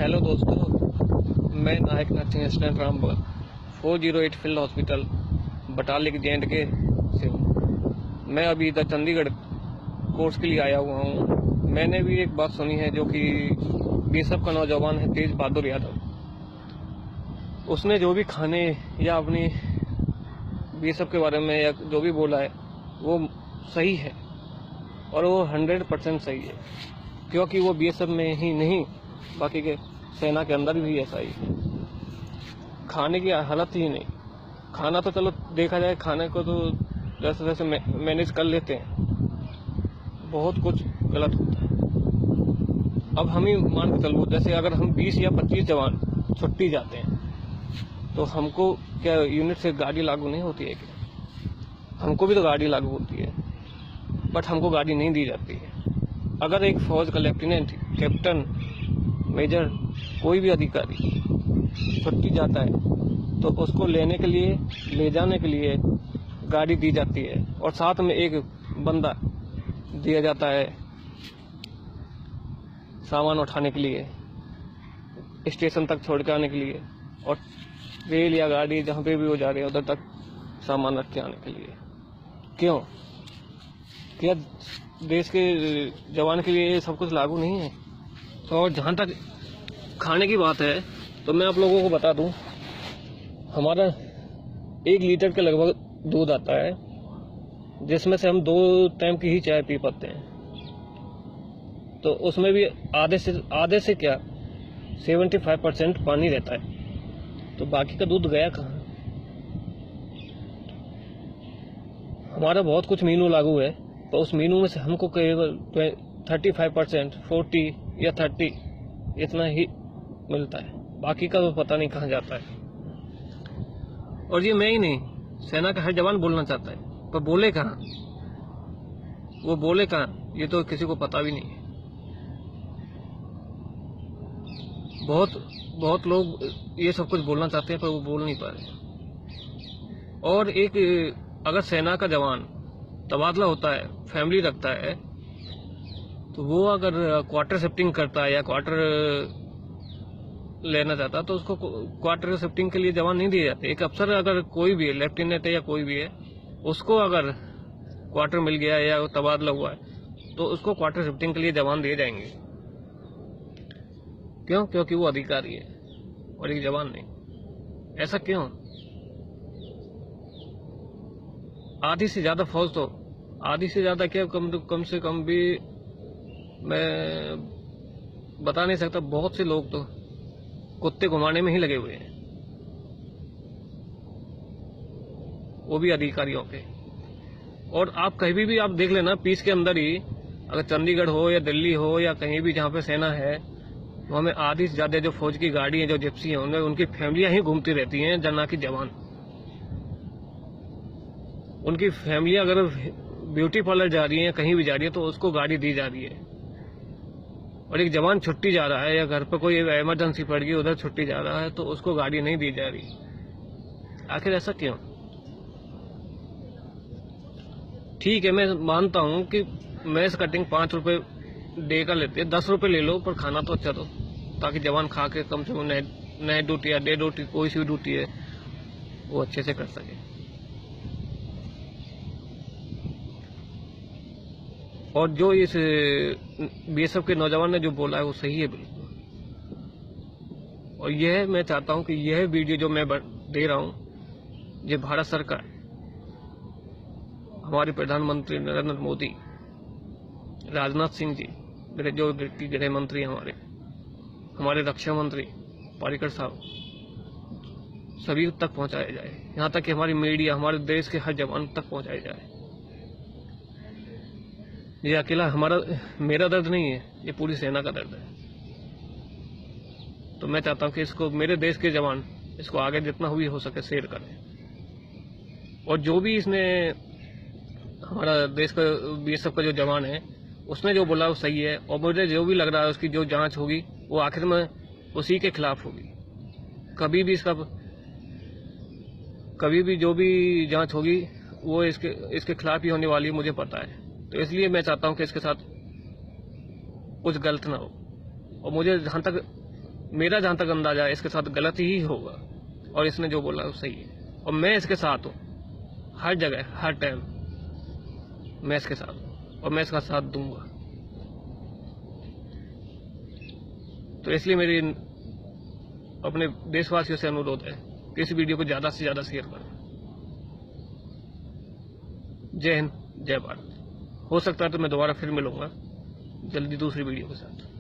Hello दोस्तों, मैं नायक nursing assistant रामबगल 408 field hospital बटाली के से हूँ। मैं अभी इधर चंडीगढ़ कोर्स के लिए आया हुआ हूँ। मैंने भी एक बात सुनी है जो कि बीएसएफ का नौजवान है तेज बहादुर यादव, उसने जो भी खाने या अपनी बीएसएफ के बारे में या जो भी बोला है वो सही है और वो 100% सही है, क्योंकि वो बीएसएफ में ही नहीं बाकी के सेना के अंदर भी ऐसा ही है। खाने की हालत ही नहीं, खाना तो चलो देखा जाए, खाने को तो जैसे जैसे मैनेज कर लेते हैं, बहुत कुछ गलत होता है। अब हम ही मान के चलो, जैसे अगर हम 20 या 25 जवान छुट्टी जाते हैं तो हमको क्या यूनिट से गाड़ी लागू नहीं होती है क्या? हमको भी तो गाड़ी लागू होती है, बट हमको गाड़ी नहीं दी जाती है। अगर एक फौज का लेफ्टिनेंट, कैप्टन, मेजर, कोई भी अधिकारी छुट्टी जाता है तो उसको लेने के लिए, ले जाने के लिए गाड़ी दी जाती है और साथ में एक बंदा दिया जाता है सामान उठाने के लिए, स्टेशन तक छोड़ के आने के लिए, और रेल या गाड़ी जहाँ पे भी वो जा रहे हैं उधर तक सामान रख के आने के लिए। क्यों? क्या देश के जवान के लिए सब कुछ लागू नहीं है? और जहाँ तक खाने की बात है तो मैं आप लोगों को बता दूं, हमारा 1 लीटर के लगभग दूध आता है, जिसमें से हम 2 टाइम की ही चाय पी पाते हैं। तो उसमें भी आधे से क्या 75% पानी रहता है, तो बाकी का दूध गया कहाँ? हमारा बहुत कुछ मेनू लागू है, तो उस मेनू में से हमको केवल 35%, 40 या 30 इतना ही मिलता है, बाकी का तो पता नहीं कहाँ जाता है। और ये मैं ही नहीं, सेना का हर जवान बोलना चाहता है, पर बोले कहाँ? वो बोले कहाँ, ये तो किसी को पता भी नहीं है। बहुत लोग ये सब कुछ बोलना चाहते हैं पर वो बोल नहीं पा रहे। और एक अगर सेना का जवान तबादला होता है, फैमिली रखता है, तो वो अगर क्वार्टर शिफ्टिंग करता है या क्वार्टर लेना चाहता है तो उसको क्वार्टर शिफ्टिंग के लिए जवान नहीं दिए जाते। एक अफसर अगर कोई भी है, लेफ्टिनेंट है या कोई भी है, उसको अगर क्वार्टर मिल गया है या तबादला हुआ है तो उसको क्वार्टर शिफ्टिंग के लिए जवान दिए जाएंगे। क्यों? क्योंकि वो अधिकारी है और एक जवान नहीं। ऐसा क्यों? आधी से ज्यादा फौज तो, आधी से ज्यादा क्या, कम से कम भी मैं बता नहीं सकता, बहुत से लोग तो कुत्ते घुमाने में ही लगे हुए हैं, वो भी अधिकारियों के। और आप कहीं भी आप देख लेना, पीस के अंदर ही अगर चंडीगढ़ हो या दिल्ली हो या कहीं भी जहाँ पे सेना है, वहाँ में आधी से ज्यादा जो फौज की गाड़ी है, जो जिप्सी है, उनमें उनकी फैमिलियां ही घूमती रहती हैं, जना की जवान। उनकी फैमिलियां अगर ब्यूटी पार्लर जा रही है, कहीं भी जा रही है, तो उसको गाड़ी दी जा रही है। और एक जवान छुट्टी जा रहा है या घर पर कोई इमरजेंसी पड़ गई, उधर छुट्टी जा रहा है, तो उसको गाड़ी नहीं दी जा रही। आखिर ऐसा क्यों? ठीक है, मैं मानता हूं कि मैस कटिंग 5 रुपए डे का लेते हैं, 10 रुपए ले लो, पर खाना तो अच्छा दो, ताकि जवान खा के कम से कम नाइट ड्यूटी या डे ड्यूटी, कोई सी ड्यूटी है वो अच्छे से कर सके। और जो इस बीएसएफ के नौजवान ने जो बोला है वो सही है बिल्कुल। और यह मैं चाहता हूं कि यह वीडियो जो मैं दे रहा हूं, ये भारत सरकार, हमारे प्रधानमंत्री नरेंद्र मोदी, राजनाथ सिंह जी, जो गृह मंत्री हमारे रक्षा मंत्री पारिकर साहब, सभी तक पहुंचाया जाए। यहाँ तक कि हमारी मीडिया, हमारे देश के हर जवान तक पहुंचाया जाए। ये अकेला मेरा दर्द नहीं है, ये पूरी सेना का दर्द है। तो मैं चाहता हूं कि इसको मेरे देश के जवान इसको आगे जितना भी हो सके शेयर करें। और जो भी इसने हमारा देश का बीएसएफ का जो जवान है, उसने जो बोला वो सही है, और मुझे जो भी लग रहा है उसकी जो जांच होगी वो आखिर में उसी के खिलाफ होगी। कभी भी जो भी जांच होगी वो इसके खिलाफ ही होने वाली है, मुझे पता है। तो इसलिए मैं चाहता हूं कि इसके साथ कुछ गलत ना हो। और मुझे जहां तक मेरा जहां तक अंदाजा है इसके साथ गलत ही होगा, और इसने जो बोला वो सही है, और मैं इसके साथ हूँ हर जगह हर टाइम। मैं इसके साथ हूँ और मैं इसका साथ दूंगा। तो इसलिए मेरी अपने देशवासियों से अनुरोध है कि इस वीडियो को ज्यादा से ज्यादा शेयर करें। जय हिंद, जय भारत। हो सकता है तो मैं दोबारा फिर मिलूंगा जल्दी दूसरी वीडियो के साथ।